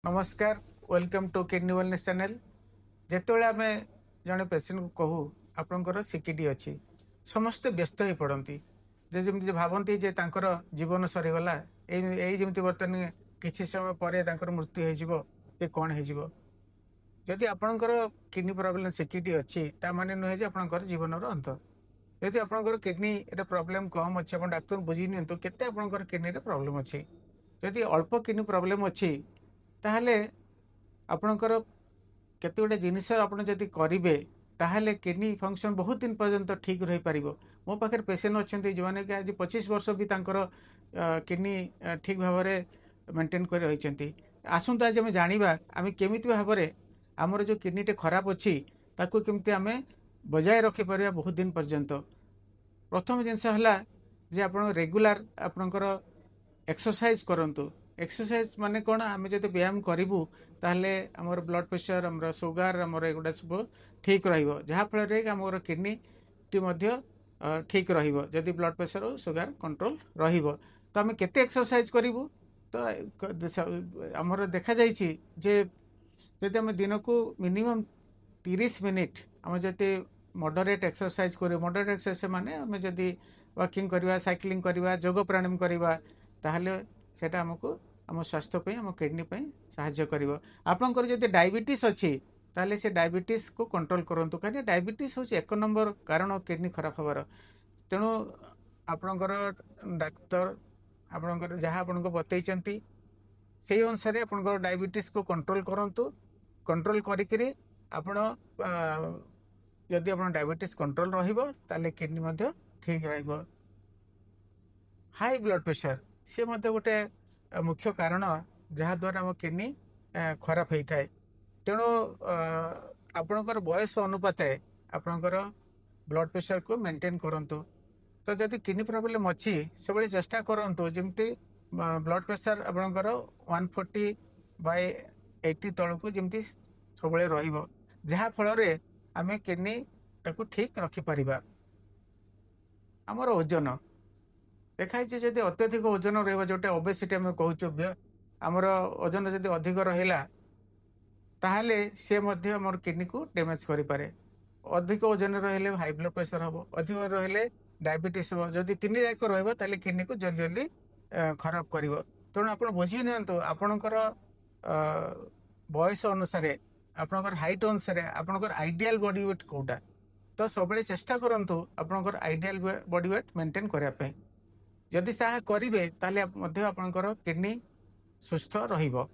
नमस्कार welcome to kidney wellness channel. जेतेबेले आमे जने पेशेंट को कहू आपनकर सिकिडी अछि समस्त व्यस्त हो पड़ती जे जमी भावती जे तांकर जीवन सरीगला यही जमी बर्तमान किसी समय पर तांकर मृत्यु हो कौन हो जदि आपणकर किडनी प्रोब्लेम सिकिडी अच्छी माने नुहे जे आपणकर जीवन अंत। यदि आपणकर किडनी प्रोब्लेम कम अच्छे आप डाक्तर बुझी नियंतु केते आपणकर किडनी रे प्रोब्लेम अच्छी। जदि अल्प किडनी प्रोब्लेम अच्छी ताहले आपणकर केते गोटे जिनिस आपन जदि करेंगे ताहले किडनी फंक्शन बहुत दिन पर्यंत ठीक रही पार। मो पाखे पेसेंट अच्छा जो मैंने कि आज 25 वर्ष भी किडनी ठीक भाव में मेंटेन कर रही। आसतु आज आम जाना आम केमी भाव में आमर जो किडनीटे खराब अच्छी ताकू केमती आम बजाय रखिपर बहुत दिन पर्यंत। प्रथम जिनस है जे आप रेगुलर आपणकर एक्सरसाइज करंतु। एक्सरसाइज माने कौन आम जब व्यायाम करूँ ताहले आमर ब्लड प्रेशर आमर सुगर आमर एगुड़ा सब ठीक रहाफल आमर किडनी टी ठीक रदि ब्लड प्रेशर और सुगर कंट्रोल तो आम केते एक्सरसाइज करूँ तो आमर देखा जे आम दिन को मिनिमम 30 मिनिट आम जब मॉडरेट एक्सरसाइज करूँ मॉडरेट एक्सरसाइज माने आम जदि वॉकिंग करवा साइक्लिंग करवा जोग प्राणायाम करवा ताहले सेटा हमको आम स्वास्थ्य पे आम किडनी पे साहाय्य करिवो। आपनकर जदि डायबिटीज अच्छी ताहले से डायबिटीज को कंट्रोल करंतु कहीं डायबिटीज हूँ एक नंबर कारण किडनी खराब हबार। तेणु आपनकर डाक्तर आपनकर जहाँ आपनको बतैचंती से अनुसार आपनकर डायबिटीज को कंट्रोल करंतु। कंट्रोल करिकरी आपण जदि आपन डायबिटीज कंट्रोल रहिबो ताहले किडनी मध्ये ठीक रहिबो। हाई ब्लड प्रेशर सी गोटे मुख्य कारण जहाद्वारा आम किडनी खराब होता है। तेणु आपणकर बयस अनुपात आपणकर ब्लड प्रेशर को मेंटेन करंतु। तो जदि किडनी प्रॉब्लम अच्छी सब चेष्टा करंतु जमती ब्लड प्रेशर आपणकर 140/80 तलू जमती सब रहा आम किडनी टाको ठीक रखिपर। आमर ओजन देखाई जब अत्यधिक ओजन रहा जोटे ओबेसिटी आम कहूँ आमर ओजन जब अधिक रहा ताहले सी आमर किडनी को डैमेज करें। अधिक ओजन रही हाई ब्लड प्रेशर हम अधिक रही डायबिटीज हम जदि तीन जाक रही किडनी को जल्दी जल्दी खराब कर। तेणु आप बुझी नियंतु आपणकर बयस अनुसार आपणकर हाइट अनुसार आपणकर आइडियल बॉडी वेट कोटा तो सब चेष्टा करंतु आपणकर आइडियल बॉडी वेट मेंटेन करने। जदि ताहा करेंगे ताले आपणकर किडनी सुस्थ रहिबो।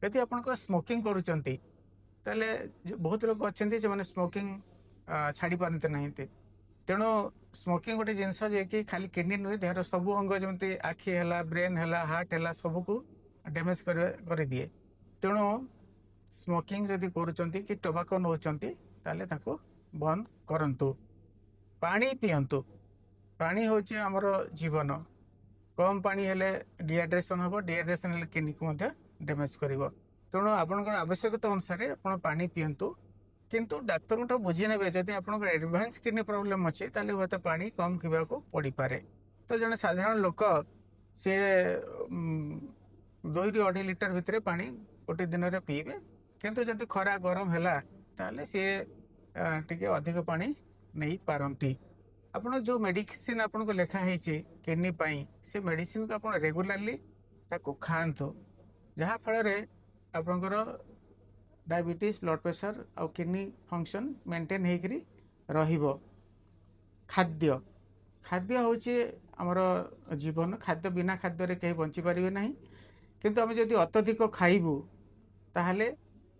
यदि आपणकर स्मोकिंग करूचंती ताले बहुत लोग अच्छा जो मैंने स्मोकिंग छाड़ी पारते ना। तेणु स्मोकिंग गोटे जिनस कि खाली किडनी नुहे देहर सब अंग जमी आखि है ब्रेन है हार्ट है सबको डैमेज कर दिए। तेणु स्मोकिंग जदि करूचंती कि टोबाको नौचंती ताले ताको बंद करंतु। पानी पियंतु। पानी होची हमर जीवन। कम पानी हेले डिहाइड्रेशन हम डिहाइड्रेशन हेले किडनी को डैमेज करिवो। तेणु आपनकर आवश्यकता अनुसार आपण पानी पियंतु। किंतु डाक्तर को बुझी नेबे जदि आपनकर एडवांस किडनी प्रॉब्लम अछि ताले होता पानी कम पीवा को पड़ी पारे। तो जने साधारण लोक से 2 ରୁ 2.5 ଲିଟର भितर पानी गोटे दिन में पीबे। किंतु जदि खरा गरम हैला ताले से टिके अधिक पानी नहीं पारंती। आपन जो मेडिसिन आपन को लिखा है किडनी पाई से मेडिसिन को आप रेगुलाली ताको खातु जहाँ फल आपनकर डायबिटीज ब्लड प्रेशर और किडनी फंक्शन मेंटेन होकरी रहिबो। खाद्य खाद्य हूँ आमर जीवन। खाद्य बिना खाद्य कहीं बंची पारे ना। किंतु आम जब अत्यधिक खाइबू ताहले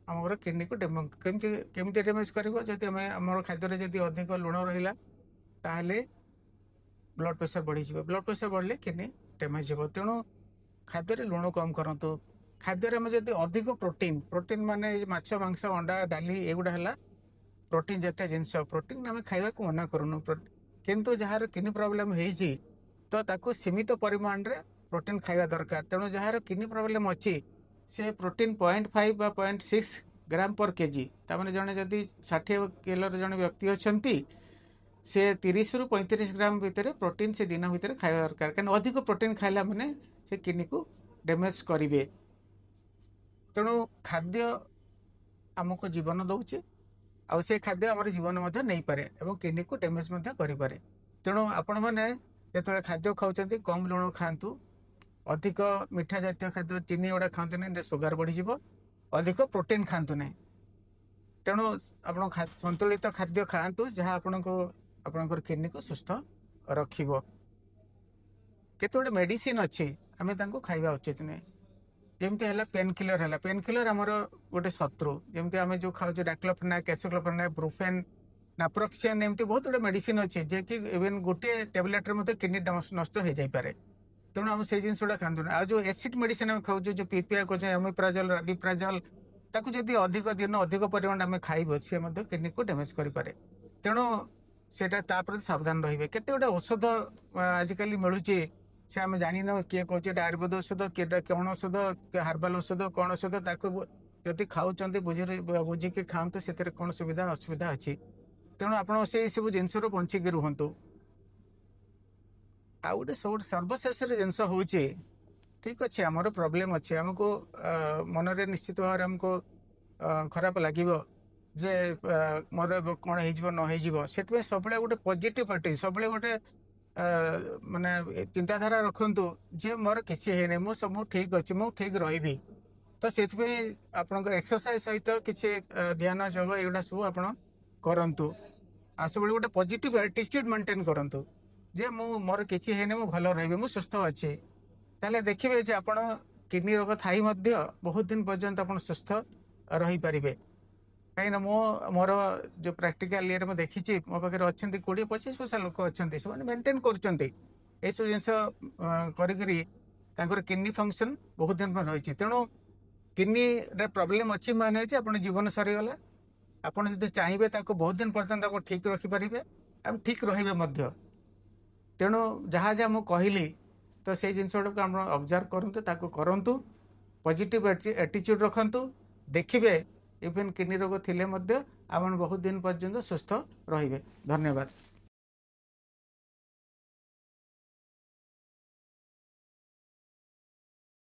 आमर किडनी को केमती डैमेज कर जब आम खाद्य जब अधिक लुण रहा ताहले ब्लड प्रेशर बढ़ी जाए। ब्लड प्रेशर बढ़ले किडनी डैमेज हो। तेणु खाद्य लुण कम करूँ। खाद्य में जब अधिक प्रोटीन प्रोटीन माने माछ मांस अंडा डाली एगुड़ा है प्रोटीन जैसे जिनस प्रोटीन आम खावा को मना करूँ। किंतु जार किडनी प्रॉब्लम है तो ताको सीमित परिमाण रे प्रोटीन खावा दरकार। तेणु जार किडनी प्रॉब्लम अच्छी से प्रोटीन 0.5 बा 0.6 ग्राम पर केजी ताने जड़े जदि 60 किलो जड़े व्यक्ति अच्छा से 30 ରୁ 35 ग्राम भितर प्रोटीन से दिन भितर खावा दरकार। कहीं अधिक प्रोटीन खाइला माने से किडनी को डैमेज करेंगे। ତେଣୁ ଖାଦ୍ୟ ଆମକୁ ଜୀବନ ଦଉଛି ଆଉ ସେ ଖାଦ୍ୟ ଆମର ଜୀବନ ମଧ୍ୟ ନେଇପାରେ ଏବଂ କିଡନୀକୁ ଡ୍ୟାମେଜ ମଧ୍ୟ କରିପାରେ। ତେଣୁ ଆପଣମାନେ ଯେତେବେଳେ ଖାଦ୍ୟ ଖାଉଛନ୍ତି କମ୍ ଲୁଣ ଖାଆନ୍ତୁ, ଅଧିକ ମିଠା ଜାତୀୟ ଖାଦ୍ୟ ଚିନି ଗୁଡ଼ା ଖାଆନ୍ତୁ ନାହିଁ, ସୁଗାର ବଢ଼ିଯିବ। ଅଧିକ ପ୍ରୋଟିନ୍ ଖାଆନ୍ତୁ ନାହିଁ। ତେଣୁ ଆପଣ ସନ୍ତୁଳିତ ଖାଦ୍ୟ ଖାଆନ୍ତୁ ଯାହା ଆପଣଙ୍କର କିଡନୀକୁ ସୁସ୍ଥ ରଖିବ। କେତେ ଗୁଡ଼ିଏ ମେଡିସିନ ଅଛି ଆମେ ତାଙ୍କୁ ଖାଇବା ଉଚିତ ନୁହେଁ। ଯେମିତି ହେଲା ପେନ୍ କିଲର ହେଲା, ପେନ୍ କିଲର ଆମର ଗୋଟେ ଶତ୍ରୁ। ଯେମିତି ଆମେ ଯେଉଁ ଖାଉଛୁ ଡାକ୍ଲୋଫେନାକ୍, ଏସିକ୍ଲୋଫେନାକ୍, ବ୍ରୁଫେନ୍, ନାପ୍ରୋକ୍ସିନ୍, ଏମିତି ବହୁତ ଗୁଡ଼ିଏ ମେଡିସିନ ଅଛି ଯିଏକି ଇଭେନ୍ ଗୋଟିଏ ଟ୍ୟାବଲେଟ୍ରେ ମଧ୍ୟ କିଡନୀ ନଷ୍ଟ ହେଇଯାଇପାରେ। ତେଣୁ ଆମେ ସେଇ ଜିନିଷ ଗୁଡ଼ା ଖାଆନ୍ତୁ। ଆଉ ଯେଉଁ ଏସିଡ୍ ମେଡିସିନ ଆମେ ଖାଉଛୁ, ଯେଉଁ ପିପିଆଇ କହୁଛୁ, ଅମିପ୍ରାଜଲ, ରାବିପ୍ରାଜଲ, ତାକୁ ଯଦି ଅଧିକ ପରିମାଣ ଆମେ ଖାଇବୁ ସେ ମଧ୍ୟ କିଡନୀକୁ ଡ୍ୟାମେଜ କରିପାରେ। ତେଣୁ ସେଇଟା ତା ପ୍ରତି ସାବଧାନ ରହିବେ। କେତେ ଗୁଡ଼େ ଔଷଧ ଆଜିକାଲି ମିଳୁଛି, ସେ ଆମେ ଜାଣିନାହୁଁ କିଏ କହୁଛି ଏଇଟା ଆୟୁର୍ବେଦ ଔଷଧ, କିଏ କ'ଣ ଔଷଧ, କିଏ ହାର୍ବାଲ ଔଷଧ, କ'ଣ ଔଷଧ। ତାକୁ ଯଦି ଖାଉଛନ୍ତି ବୁଝିକି ଖାଆନ୍ତୁ ସେଥିରେ କ'ଣ ସୁବିଧା ଅସୁବିଧା ଅଛି। ତେଣୁ ଆପଣ ସେଇ ସବୁ ଜିନିଷରୁ ବଞ୍ଚିକି ରୁହନ୍ତୁ। ଆଉ ଗୋଟେ ସର୍ବଶେଷରେ ଜିନିଷ ହେଉଛି, ଠିକ୍ ଅଛି ଆମର ପ୍ରୋବ୍ଲେମ୍ ଅଛି, ଆମକୁ ମନରେ ନିଶ୍ଚିତ ଭାବରେ ଆମକୁ ଖରାପ ଲାଗିବ ଯେ ମୋର କ'ଣ ହେଇଯିବ ନ ହେଇଯିବ। ସେଥିପାଇଁ ସବୁବେଳେ ଗୋଟେ ପଜିଟିଭ୍ ଆଟିଟ୍ୟୁଡ୍, ସବୁବେଳେ ଗୋଟେ ମାନେ ଚିନ୍ତାଧାରା ରଖନ୍ତୁ ଯେ ମୋର କିଛି ହେଇନି, ମୁଁ ଠିକ୍ ଅଛି, ମୁଁ ଠିକ୍ ରହିବି। ତ ସେଥିପାଇଁ ଆପଣଙ୍କର ଏକ୍ସରସାଇଜ ସହିତ କିଛି ଧ୍ୟାନ, ଯୋଗ ଏଗୁଡ଼ା ସବୁ ଆପଣ କରନ୍ତୁ। ଆଉ ସବୁବେଳେ ଗୋଟେ ପଜିଟିଭ୍ ଆଟିଟ୍ୟୁଡ୍ ମେଣ୍ଟେନ୍ କରନ୍ତୁ ଯେ ମୋର କିଛି ହେଇନି, ମୁଁ ଭଲ ରହିବି, ମୁଁ ସୁସ୍ଥ ଅଛି। ତାହେଲେ ଦେଖିବେ ଯେ ଆପଣ କିଡନୀ ରୋଗ ଥାଇ ମଧ୍ୟ ବହୁତ ଦିନ ପର୍ଯ୍ୟନ୍ତ ଆପଣ ସୁସ୍ଥ ରହିପାରିବେ। କାହିଁକିନା ମୋର ଯେଉଁ ପ୍ରାକ୍ଟିକାଲ ଇଏରେ ମୁଁ ଦେଖିଛି, ମୋ ପାଖରେ ଅଛନ୍ତି 20-25% ଲୋକ ଅଛନ୍ତି, ସେମାନେ ମେଣ୍ଟେନ୍ କରୁଛନ୍ତି ଏଇସବୁ ଜିନିଷ କରିକିରି ତାଙ୍କର କିଡନୀ ଫଙ୍କସନ୍ ବହୁତ ଦିନ ପାଇଁ ରହିଛି। ତେଣୁ କିଡନୀରେ ପ୍ରୋବ୍ଲେମ୍ ଅଛି ମାନେ ଯେ ଆପଣ ଜୀବନ ସରିଗଲା। ଆପଣ ଯଦି ଚାହିଁବେ ତାକୁ ବହୁତ ଦିନ ପର୍ଯ୍ୟନ୍ତ ଆପଣ ଠିକ୍ ରଖିପାରିବେ ଏବଂ ଠିକ୍ ରହିବେ ମଧ୍ୟ। ତେଣୁ ଯାହା ଯାହା ମୁଁ କହିଲି, ତ ସେଇ ଜିନିଷ ଗୁଡ଼ାକୁ ଆପଣ ଅବଜର୍ଭ କରନ୍ତୁ, ତାକୁ କରନ୍ତୁ, ପଜିଟିଭ୍ ଆଟିଚ୍ୟୁଡ୍ ରଖନ୍ତୁ। ଦେଖିବେ ଇଭେନ୍ କିଡନୀ ରୋଗ ଥିଲେ ମଧ୍ୟ ଆପଣ ବହୁତ ଦିନ ପର୍ଯ୍ୟନ୍ତ ସୁସ୍ଥ ରହିବେ। ଧନ୍ୟବାଦ।